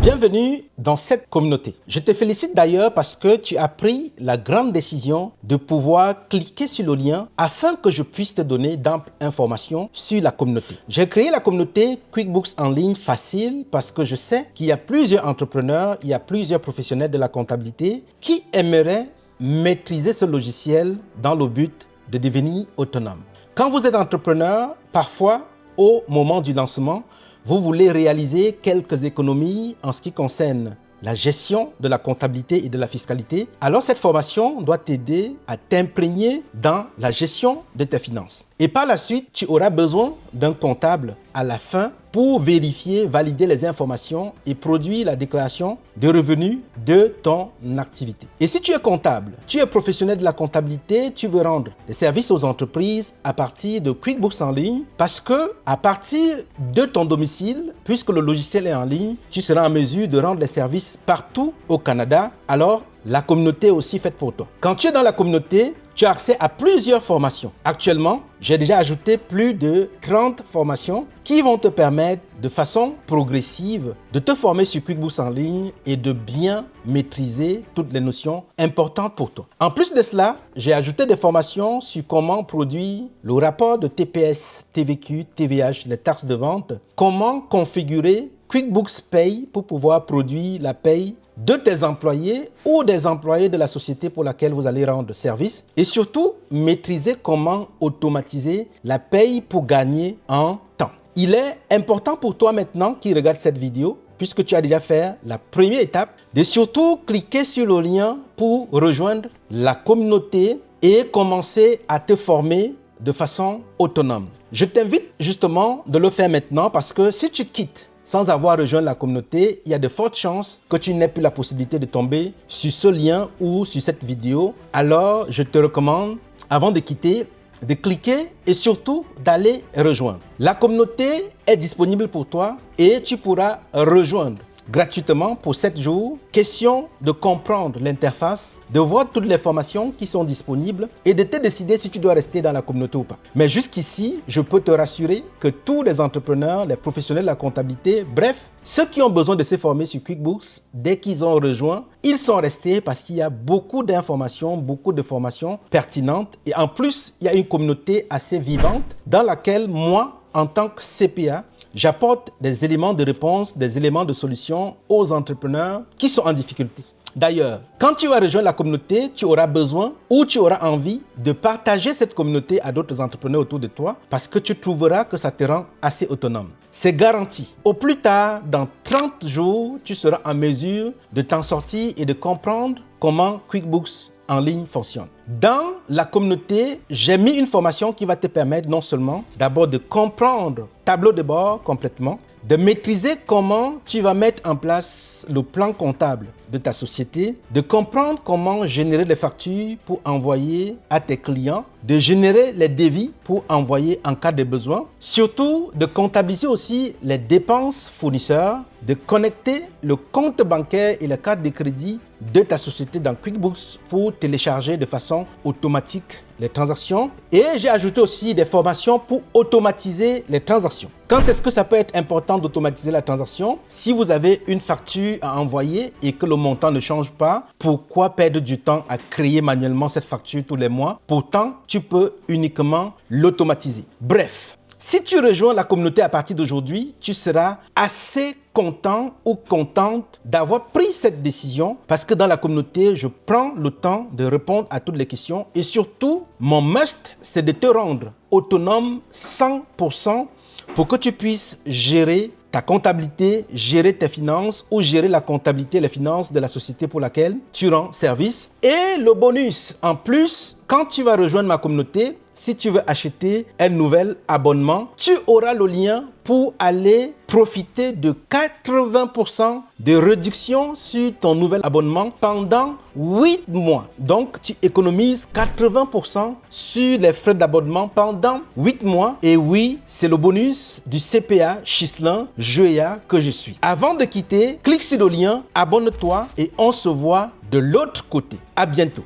Bienvenue dans cette communauté. Je te félicite d'ailleurs parce que tu as pris la grande décision de pouvoir cliquer sur le lien afin que je puisse te donner d'amples informations sur la communauté. J'ai créé la communauté QuickBooks en ligne facile parce que je sais qu'il y a plusieurs entrepreneurs, il y a plusieurs professionnels de la comptabilité qui aimeraient maîtriser ce logiciel dans le but de devenir autonome. Quand vous êtes entrepreneur, parfois, au moment du lancement, vous voulez réaliser quelques économies en ce qui concerne la gestion de la comptabilité et de la fiscalité, alors cette formation doit t'aider à t'imprégner dans la gestion de tes finances. Et par la suite, tu auras besoin d'un comptable à la fin pour vérifier, valider les informations et produire la déclaration de revenus de ton activité. Et si tu es comptable, tu es professionnel de la comptabilité, tu veux rendre des services aux entreprises à partir de QuickBooks en ligne parce que à partir de ton domicile, puisque le logiciel est en ligne, tu seras en mesure de rendre les services partout au Canada. Alors, la communauté est aussi faite pour toi. Quand tu es dans la communauté, tu as accès à plusieurs formations. Actuellement, j'ai déjà ajouté plus de 30 formations qui vont te permettre de façon progressive de te former sur QuickBooks en ligne et de bien maîtriser toutes les notions importantes pour toi. En plus de cela, j'ai ajouté des formations sur comment produire le rapport de TPS, TVQ, TVH, les taxes de vente, comment configurer QuickBooks Pay pour pouvoir produire la paye de tes employés ou des employés de la société pour laquelle vous allez rendre service et surtout maîtriser comment automatiser la paye pour gagner en temps. Il est important pour toi maintenant qui regarde cette vidéo, puisque tu as déjà fait la première étape, de surtout cliquer sur le lien pour rejoindre la communauté et commencer à te former de façon autonome. Je t'invite justement de le faire maintenant parce que si tu quittes sans avoir rejoint la communauté, il y a de fortes chances que tu n'aies plus la possibilité de tomber sur ce lien ou sur cette vidéo. Alors, je te recommande, avant de quitter, de cliquer et surtout d'aller rejoindre. La communauté est disponible pour toi et tu pourras rejoindre gratuitement pour 7 jours. Question de comprendre l'interface, de voir toutes les formations qui sont disponibles et de te décider si tu dois rester dans la communauté ou pas. Mais jusqu'ici, je peux te rassurer que tous les entrepreneurs, les professionnels de la comptabilité, bref, ceux qui ont besoin de se former sur QuickBooks, dès qu'ils ont rejoint, ils sont restés parce qu'il y a beaucoup d'informations, beaucoup de formations pertinentes. Et en plus, il y a une communauté assez vivante dans laquelle moi, en tant que CPA, j'apporte des éléments de réponse, des éléments de solution aux entrepreneurs qui sont en difficulté. D'ailleurs, quand tu vas rejoindre la communauté, tu auras besoin ou tu auras envie de partager cette communauté à d'autres entrepreneurs autour de toi parce que tu trouveras que ça te rend assez autonome. C'est garanti. Au plus tard, dans 30 jours, tu seras en mesure de t'en sortir et de comprendre comment QuickBooks en ligne fonctionne. Dans la communauté, j'ai mis une formation qui va te permettre non seulement d'abord de comprendre tableau de bord complètement, de maîtriser comment tu vas mettre en place le plan comptable de ta société, de comprendre comment générer des factures pour envoyer à tes clients, de générer les devis pour envoyer en cas de besoin, surtout de comptabiliser aussi les dépenses fournisseurs, de connecter le compte bancaire et la carte de crédit de ta société dans QuickBooks pour télécharger de façon automatique les transactions. Et j'ai ajouté aussi des formations pour automatiser les transactions. Quand est-ce que ça peut être important d'automatiser la transaction? Si vous avez une facture à envoyer et que le montant ne change pas, pourquoi perdre du temps à créer manuellement cette facture tous les mois? Pourtant, tu peux uniquement l'automatiser. Bref, si tu rejoins la communauté à partir d'aujourd'hui, tu seras assez content ou contente d'avoir pris cette décision parce que dans la communauté, je prends le temps de répondre à toutes les questions et surtout, mon must, c'est de te rendre autonome 100% pour que tu puisses gérer ta comptabilité, gérer tes finances ou gérer la comptabilité et les finances de la société pour laquelle tu rends service. Et le bonus, en plus, quand tu vas rejoindre ma communauté, si tu veux acheter un nouvel abonnement, tu auras le lien pour aller profiter de 80% de réduction sur ton nouvel abonnement pendant 8 mois. Donc, tu économises 80% sur les frais d'abonnement pendant 8 mois. Et oui, c'est le bonus du CPA Chislin Joya que je suis. Avant de quitter, clique sur le lien, abonne-toi et on se voit de l'autre côté. À bientôt.